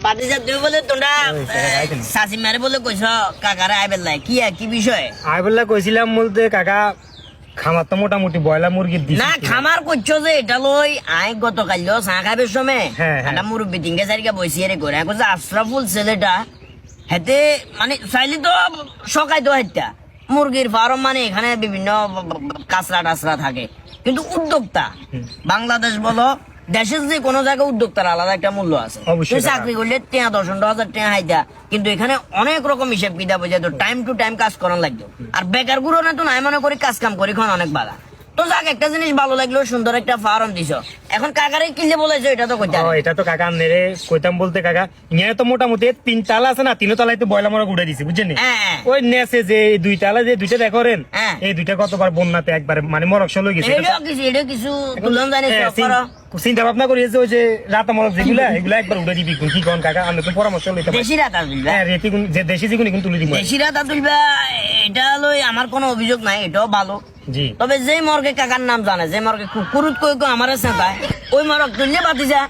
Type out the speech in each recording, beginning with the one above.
বাতিজা তুই বলে তোমরা শাসিমারে বলে কইছ কাকারে আইবেলাই কি বিষয়? আইবেলা কইছিলাম বলতে কাকা খামার তো মোটামুটি বয়লা মুরগির দিছি না খামার করছো যে এটা লই আই গতকাল চা খাইবার সময় হ্যাঁ, হ্যাঁ। একটা মুরব্বী তিনকে চারিকা বসিয়ে রে করে এখন যে আশরাফুল ছেলেটা হেতে মানে চাইলে তো সকাই তো হেতা মুরগির ফার্ম মানে এখানে বিভিন্ন কাঁচরা টাচরা থাকে কিন্তু উদ্যোক্তা বাংলাদেশ বলো দেশের যে কোনো জায়গায় উদ্যোক্তার আলাদা একটা মূল্য আছে অবশ্যই তুই চাকরি করলে 10,000 টাকা হাইতা কিন্তু এখানে অনেক রকম হিসেব কিতাব হয়ে যেত টাইম টু টাইম কাজ করার লাগতো আর বেকার গুলো না তো নাই মনে করি কাজ কাম করি এখন অনেক বালা তো যাক একটা জিনিস ভালো লাগলো সুন্দর একটা ফার্ম দিছ এখন কাকারে কিনলে বলেছো এটা তো কইতা এটা তো কাকা নেরে কইতাম বলতে কাকা নিয়ে তো মোটামুটি 3 তালা আছে না 3 তলায় তো বয়লা মরা উড়াই দিছি বুঝছেন হ্যাঁ। ওই নেছে যে 2 তালা যে দুইটা দেখরেন হ্যাঁ। এই দুইটা কতবার বন্যাতে একবার মানে মরক চলে গেছে এটা কিছু তুলন জানি চিন্তা ভাবনা করিয়েছে ওই যে রাতা মরক যেগুলা এগুলা একবার উড়াই দিবি কি কোন কাকা আমি তো পরামর্শ লইতে দেশি রাতা তুলবা হ্যাঁ রেতি যে দেশি যেগুলো কিন্তু তুলে দিব দেশি রাতা তুলবা এটা লই আমার কোনো অভিযোগ নাই এটাও ভালো জি তবে যে মর্গে কাকার নাম জানে যে মর্গে কুকুরুত কই কই আমার চেঁচায় ওই মরক তুললে বাতিজা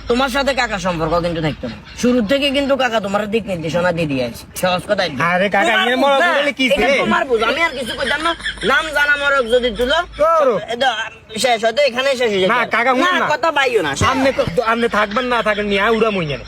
তোমার সাথে কাকা সম্পর্ক কিন্তু থাকতো না শুরু থেকে কিন্তু কাকা তোমার দিক নির্দেশনা দিয়ে দিয়েছে সহজ কথা আরে কাকা এর মরক তুললে কি তোমার বুঝ আমি আর কিছু কইতাম না নাম জানা মরক যদি তুলো শেষ হয়তো এখানে শেষ হয়ে যাবে না কাকা না কথা বাইও না সামনে থাকবেন না থাকেন নিয়ে উড়া মই জানে